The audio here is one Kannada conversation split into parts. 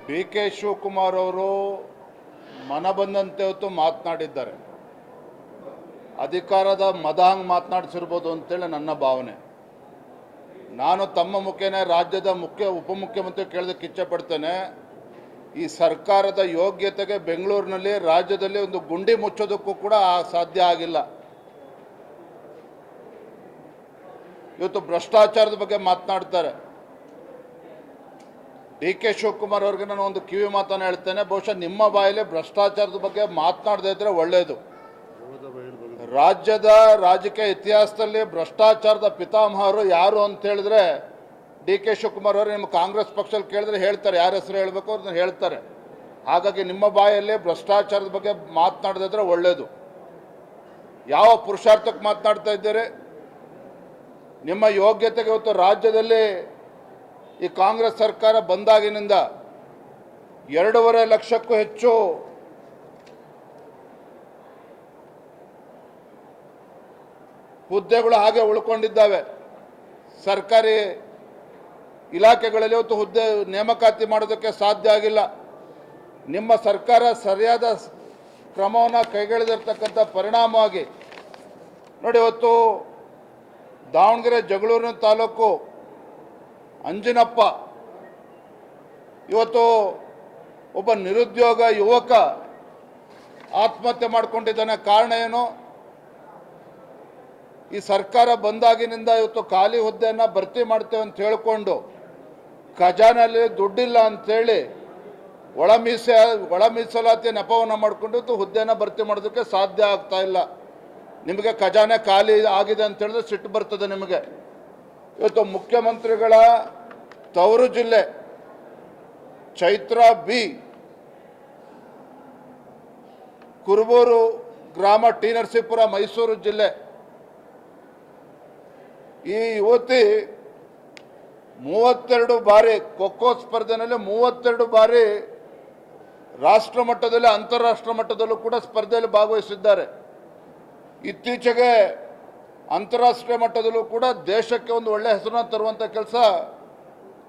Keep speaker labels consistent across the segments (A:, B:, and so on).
A: ಡಿ ಕೆ ಶಿವಕುಮಾರ್ ಅವರು ಮನ ಬಂದಂತೆ ಹೊತ್ತು ಮಾತನಾಡಿದ್ದಾರೆ. ಅಧಿಕಾರದ ಮದಾಂಗ್ ಮಾತನಾಡಿಸಿರ್ಬೋದು ಅಂತೇಳಿ ನನ್ನ ಭಾವನೆ. ನಾನು ತಮ್ಮ ಮುಖೇನ ರಾಜ್ಯದ ಉಪಮುಖ್ಯಮಂತ್ರಿ ಕೇಳೋದಕ್ಕೆ ಇಚ್ಛೆ ಪಡ್ತೇನೆ. ಈ ಸರ್ಕಾರದ ಯೋಗ್ಯತೆಗೆ ಬೆಂಗಳೂರಿನಲ್ಲಿ ರಾಜ್ಯದಲ್ಲಿ ಒಂದು ಗುಂಡಿ ಮುಚ್ಚೋದಕ್ಕೂ ಕೂಡ ಸಾಧ್ಯ ಆಗಿಲ್ಲ. ಇವತ್ತು ಭ್ರಷ್ಟಾಚಾರದ ಬಗ್ಗೆ ಮಾತನಾಡ್ತಾರೆ. ಡಿ ಕೆ ಶಿವಕುಮಾರ್ ಅವ್ರಿಗೆ ನಾನು ಒಂದು ಕಿವಿ ಮಾತನ್ನು ಹೇಳ್ತೇನೆ, ಬಹುಶಃ ನಿಮ್ಮ ಬಾಯಲ್ಲಿ ಭ್ರಷ್ಟಾಚಾರದ ಬಗ್ಗೆ ಮಾತನಾಡದೇ ಇದ್ರೆ ಒಳ್ಳೆಯದು. ರಾಜ್ಯದ ರಾಜಕೀಯ ಇತಿಹಾಸದಲ್ಲಿ ಭ್ರಷ್ಟಾಚಾರದ ಪಿತಾಮಹರು ಯಾರು ಅಂತ ಹೇಳಿದ್ರೆ ಡಿ ಕೆ ಶಿವಕುಮಾರ್ ಅವರು. ನಿಮ್ಮ ಕಾಂಗ್ರೆಸ್ ಪಕ್ಷದಲ್ಲಿ ಕೇಳಿದ್ರೆ ಹೇಳ್ತಾರೆ, ಯಾರ ಹೆಸರು ಹೇಳಬೇಕು ಅವ್ರನ್ನ ಹೇಳ್ತಾರೆ. ಹಾಗಾಗಿ ನಿಮ್ಮ ಬಾಯಲ್ಲಿ ಭ್ರಷ್ಟಾಚಾರದ ಬಗ್ಗೆ ಮಾತನಾಡದೇ ಇದ್ರೆ ಒಳ್ಳೆಯದು. ಯಾವ ಪುರುಷಾರ್ಥಕ್ಕೆ ಮಾತನಾಡ್ತಾ ಇದ್ದೀರಿ? ನಿಮ್ಮ ಯೋಗ್ಯತೆಗೆ ಇವತ್ತು ರಾಜ್ಯದಲ್ಲಿ ಈ ಕಾಂಗ್ರೆಸ್ ಸರ್ಕಾರ ಬಂದಾಗಿನಿಂದ 2.5 ಲಕ್ಷಕ್ಕೂ ಹೆಚ್ಚು ಹುದ್ದೆಗಳು ಹಾಗೆ ಉಳ್ಕೊಂಡಿದ್ದಾವೆ. ಸರ್ಕಾರಿ ಇಲಾಖೆಗಳಲ್ಲಿ ಇವತ್ತು ಹುದ್ದೆ ನೇಮಕಾತಿ ಮಾಡೋದಕ್ಕೆ ಸಾಧ್ಯ ಆಗಿಲ್ಲ. ನಿಮ್ಮ ಸರ್ಕಾರ ಸರಿಯಾದ ಕ್ರಮವನ್ನು ಕೈಗೊಳ್ಳದಿರ್ತಕ್ಕಂಥ ಪರಿಣಾಮವಾಗಿ ನೋಡಿ, ಇವತ್ತು ದಾವಣಗೆರೆ ಜಗಳೂರಿನ ತಾಲೂಕು ಅಂಜಿನಪ್ಪ ಇವತ್ತು ಒಬ್ಬ ನಿರುದ್ಯೋಗ ಯುವಕ ಆತ್ಮಹತ್ಯೆ ಮಾಡಿಕೊಂಡಿದ್ದಾನೆ. ಕಾರಣ ಏನು? ಈ ಸರ್ಕಾರ ಬಂದಾಗಿನಿಂದ ಇವತ್ತು ಖಾಲಿ ಹುದ್ದೆಯನ್ನು ಭರ್ತಿ ಮಾಡ್ತೇವೆ ಅಂತ ಹೇಳಿಕೊಂಡು ಖಜಾನೆಯಲ್ಲಿ ದುಡ್ಡಿಲ್ಲ ಅಂಥೇಳಿ ಒಳ ಮೀಸಲಾತಿ ನೆಪವನ್ನು ಮಾಡಿಕೊಂಡು ಇವತ್ತು ಹುದ್ದೆಯನ್ನು ಭರ್ತಿ ಮಾಡೋದಕ್ಕೆ ಸಾಧ್ಯ ಆಗ್ತಾ ಇಲ್ಲ. ನಿಮಗೆ ಖಜಾನೆ ಖಾಲಿ ಆಗಿದೆ ಅಂತ ಹೇಳಿದ್ರೆ ಸಿಟ್ಟು ಬರ್ತದೆ ನಿಮಗೆ. ಇವತ್ತು ಮುಖ್ಯಮಂತ್ರಿಗಳ ತವರು ಜಿಲ್ಲೆ ಚೈತ್ರ ಬಿ, ಕುರುಬೂರು ಗ್ರಾಮ, ಟಿ ನರಸೀಪುರ, ಮೈಸೂರು ಜಿಲ್ಲೆ. ಈ ಯುವತಿ 32 ಬಾರಿ ಖೋಖೋ ಸ್ಪರ್ಧೆಯಲ್ಲಿ 32 ಬಾರಿ ರಾಷ್ಟ್ರ ಮಟ್ಟದಲ್ಲಿ ಅಂತಾರಾಷ್ಟ್ರ ಮಟ್ಟದಲ್ಲೂ ಕೂಡ ಸ್ಪರ್ಧೆಯಲ್ಲಿ ಭಾಗವಹಿಸಿದ್ದಾರೆ. ಇತ್ತೀಚೆಗೆ ಅಂತಾರಾಷ್ಟ್ರೀಯ ಮಟ್ಟದಲ್ಲೂ ಕೂಡ ದೇಶಕ್ಕೆ ಒಂದು ಒಳ್ಳೆಯ ಹೆಸರನ್ನು ತರುವಂಥ ಕೆಲಸ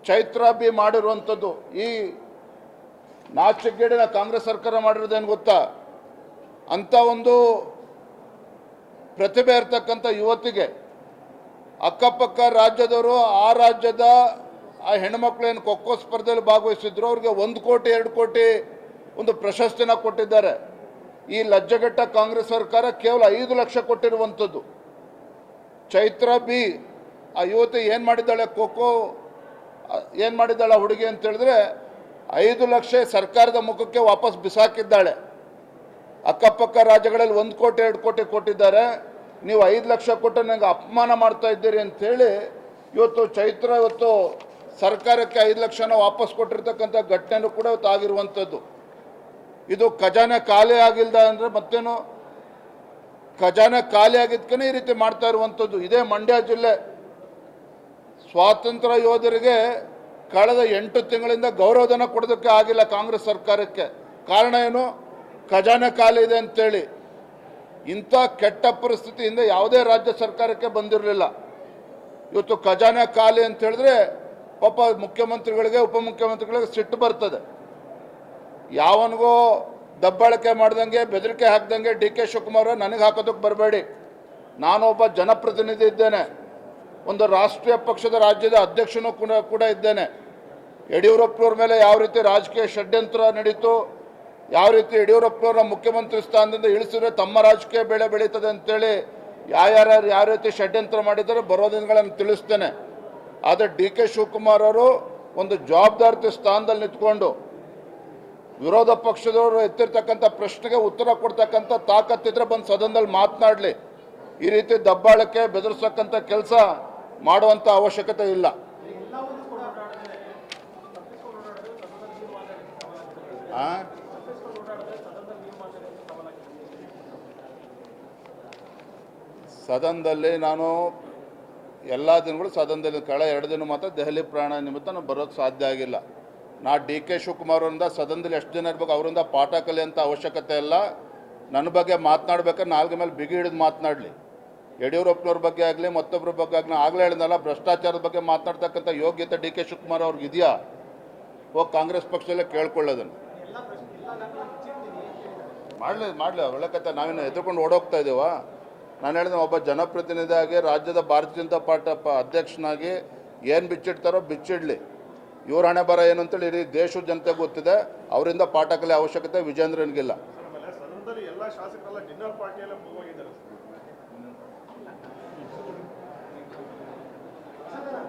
A: ಚೈತ್ರ ಬಿ ಮಾಡಿರುವಂಥದ್ದು. ಈ ನಾಚಿಕೆಗೇಡಿನ ಕಾಂಗ್ರೆಸ್ ಸರ್ಕಾರ ಮಾಡಿರೋದೇನು ಗೊತ್ತಾ? ಅಂಥ ಒಂದು ಪ್ರತಿಭೆ ಇರ್ತಕ್ಕಂಥ ಯುವತಿಗೆ ಅಕ್ಕಪಕ್ಕ ರಾಜ್ಯದವರು ಆ ರಾಜ್ಯದ ಆ ಹೆಣ್ಣುಮಕ್ಳು ಏನು ಖೋಖೋ ಸ್ಪರ್ಧೆಯಲ್ಲಿ ಭಾಗವಹಿಸಿದ್ರು ಅವ್ರಿಗೆ 1 ಕೋಟಿ 2 ಕೋಟಿ ಒಂದು ಪ್ರಶಸ್ತಿನ ಕೊಟ್ಟಿದ್ದಾರೆ. ಈ ಲಜ್ಜೆಗೆಟ್ಟ ಕಾಂಗ್ರೆಸ್ ಸರ್ಕಾರ ಕೇವಲ 5 ಲಕ್ಷ ಕೊಟ್ಟಿರುವಂಥದ್ದು. ಚೈತ್ರ ಬಿ ಆ ಯುವತಿ ಏನು ಮಾಡಿದ್ದಾಳೆ, ಖೋಖೋ ಏನು ಮಾಡಿದ್ದಾಳೆ ಹುಡುಗಿ ಅಂತ ಹೇಳಿದ್ರೆ 5 ಲಕ್ಷ ಸರ್ಕಾರದ ಮುಖಕ್ಕೆ ವಾಪಸ್ ಬಿಸಾಕಿದ್ದಾಳೆ. ಅಕ್ಕಪಕ್ಕ ರಾಜ್ಯಗಳಲ್ಲಿ 1 ಕೋಟಿ 2 ಕೋಟಿ ಕೊಟ್ಟಿದ್ದಾರೆ, ನೀವು 5 ಲಕ್ಷ ಕೊಟ್ಟು ನನಗೆ ಅಪಮಾನ ಮಾಡ್ತಾ ಇದ್ದೀರಿ ಅಂಥೇಳಿ ಇವತ್ತು ಚೈತ್ರ ಇವತ್ತು ಸರ್ಕಾರಕ್ಕೆ 5 ಲಕ್ಷನ ವಾಪಸ್ ಕೊಟ್ಟಿರ್ತಕ್ಕಂಥ ಘಟನೆನೂ ಕೂಡ ಇವತ್ತು ಆಗಿರುವಂಥದ್ದು. ಇದು ಖಜಾನೆ ಖಾಲಿ ಆಗಿಲ್ದ ಅಂದರೆ ಮತ್ತೇನು? ಖಜಾನೆ ಖಾಲಿ ಆಗಿದ್ದಕ್ಕೇ ಈ ರೀತಿ ಮಾಡ್ತಾ ಇರುವಂಥದ್ದು. ಇದೇ ಮಂಡ್ಯ ಜಿಲ್ಲೆ ಸ್ವಾತಂತ್ರ್ಯ ಯೋಧರಿಗೆ ಕಳೆದ 8 ತಿಂಗಳಿಂದ ಗೌರವಧನ ಕೊಡೋದಕ್ಕೆ ಆಗಿಲ್ಲ ಕಾಂಗ್ರೆಸ್ ಸರ್ಕಾರಕ್ಕೆ. ಕಾರಣ ಏನು? ಖಜಾನೆ ಖಾಲಿ ಇದೆ ಅಂತೇಳಿ. ಇಂಥ ಕೆಟ್ಟ ಪರಿಸ್ಥಿತಿಯಿಂದ ಯಾವುದೇ ರಾಜ್ಯ ಸರ್ಕಾರಕ್ಕೆ ಬಂದಿರಲಿಲ್ಲ. ಇವತ್ತು ಖಜಾನೆ ಖಾಲಿ ಅಂತ ಹೇಳಿದ್ರೆ ಪಾಪ ಮುಖ್ಯಮಂತ್ರಿಗಳಿಗೆ ಉಪಮುಖ್ಯಮಂತ್ರಿಗಳಿಗೆ ಸಿಟ್ಟು ಬರ್ತದೆ. ಯಾವನಿಗೋ ದಬ್ಬಾಳಿಕೆ ಮಾಡ್ದಂಗೆ ಬೆದರಿಕೆ ಹಾಕ್ದಂಗೆ ಡಿ ಕೆ ಶಿವಕುಮಾರ್ ನನಗೆ ಹಾಕೋದಕ್ಕೆ ಬರಬೇಡಿ. ನಾನೊಬ್ಬ ಜನಪ್ರತಿನಿಧಿ ಇದ್ದೇನೆ, ಒಂದು ರಾಷ್ಟ್ರೀಯ ಪಕ್ಷದ ರಾಜ್ಯದ ಅಧ್ಯಕ್ಷನೂ ಕೂಡ ಇದ್ದೇನೆ. ಯಡಿಯೂರಪ್ಪನವ್ರ ಮೇಲೆ ಯಾವ ರೀತಿ ರಾಜಕೀಯ ಷಡ್ಯಂತ್ರ ನಡೀತು, ಯಾವ ರೀತಿ ಯಡಿಯೂರಪ್ಪನವ್ರ ಮುಖ್ಯಮಂತ್ರಿ ಸ್ಥಾನದಿಂದ ಇಳಿಸಿದ್ರೆ ತಮ್ಮ ರಾಜಕೀಯ ಬೆಳೆ ಬೆಳೀತದೆ ಅಂತೇಳಿ ಯಾರ್ಯಾರು ಯಾವ ರೀತಿ ಷಡ್ಯಂತ್ರ ಮಾಡಿದ್ದಾರೆ ಬರೋ ದಿನಗಳನ್ನು ತಿಳಿಸ್ತೇನೆ. ಆದರೆ ಡಿ ಕೆ ಶಿವಕುಮಾರ್ ಅವರು ಒಂದು ಜವಾಬ್ದಾರಿ ಸ್ಥಾನದಲ್ಲಿ ನಿಂತ್ಕೊಂಡು ವಿರೋಧ ಪಕ್ಷದವರು ಎತ್ತಿರ್ತಕ್ಕಂಥ ಪ್ರಶ್ನೆಗೆ ಉತ್ತರ ಕೊಡ್ತಕ್ಕಂಥ ತಾಕತ್ತಿದ್ರೆ ಬಂದು ಸದನದಲ್ಲಿ ಮಾತನಾಡಲಿ. ಈ ರೀತಿ ದಬ್ಬಾಳಿಕೆ ಬೆದರಿಸತಕ್ಕಂಥ ಕೆಲಸ ಮಾಡುವಂಥ ಅವಶ್ಯಕತೆ ಇಲ್ಲ. ಸದನದಲ್ಲಿ ನಾನು ಎಲ್ಲ ದಿನಗಳು ಸದನದಲ್ಲಿ ಕಳೆದ 2 ದಿನ ಮಾತ್ರ ದೆಹಲಿ ಪ್ರಯಾಣ ನಿಮಿತ್ತ ನಾನು ಬರೋಕ್ಕೆ ಸಾಧ್ಯ ಆಗಿಲ್ಲ. ನಾ ಡಿ ಕೆ ಶಿವಕುಮಾರ್ ಅವರಿಂದ ಸದನದಲ್ಲಿ ಎಷ್ಟು ಜನ ಇರಬೇಕು ಅವರಿಂದ ಪಾಠ ಕಲಿಯೋಂಥ ಅವಶ್ಯಕತೆ ಇಲ್ಲ. ನನ್ನ ಬಗ್ಗೆ ಮಾತನಾಡ್ಬೇಕಾದ್ರೆ ನಾಲ್ಗೆ ಮೇಲೆ ಬಿಗಿ ಹಿಡಿದು ಮಾತನಾಡಲಿ. ಯಡಿಯೂರಪ್ಪನವ್ರ ಬಗ್ಗೆ ಆಗಲಿ ಮತ್ತೊಬ್ಬರ ಬಗ್ಗೆ ಆಗಲಿ ಆಗಲೇ ಹೇಳಿದ್ನಲ್ಲ, ಭ್ರಷ್ಟಾಚಾರದ ಬಗ್ಗೆ ಮಾತನಾಡ್ತಕ್ಕಂಥ ಯೋಗ್ಯತೆ ಡಿ ಕೆ ಶಿವಕುಮಾರ್ ಅವ್ರಿಗೆ ಇದೆಯಾ? ಹೋಗಿ ಕಾಂಗ್ರೆಸ್ ಪಕ್ಷದಲ್ಲೇ ಕೇಳ್ಕೊಳ್ಳೋದನ್ನು ಮಾಡಲಿ ಒಳ್ಳೆ ಕತೆ. ನಾವೇನು ಎದುರ್ಕೊಂಡು ಓಡೋಗ್ತಾ ಇದ್ದೀವ? ನಾನು ಹೇಳಿದ ಒಬ್ಬ ಜನಪ್ರತಿನಿಧಿಯಾಗಿ ರಾಜ್ಯದ ಭಾರತೀಯ ಜನತಾ ಪಾರ್ಟಿ ಅಧ್ಯಕ್ಷನಾಗಿ ಏನು ಬಿಚ್ಚಿಡ್ತಾರೋ ಬಿಚ್ಚಿಡಲಿ. ಇವ್ರ ಹಣೆ ಬರ ಏನು ಅಂತೇಳಿ ಇಡೀ ದೇಶದ ಜನತೆಗೆ ಗೊತ್ತಿದೆ. ಅವರಿಂದ ಪಾಠ ಕಲಿಯೋ ಅವಶ್ಯಕತೆ ವಿಜೇಂದ್ರನಿಗಿಲ್ಲ.
B: ಎಲ್ಲ ಶಾಸಕರೆಲ್ಲ ಡಿನ್ನರ್ ಪಾರ್ಟಿಯೆಲ್ಲ ಹೋಗಿದ್ದಾರೆ.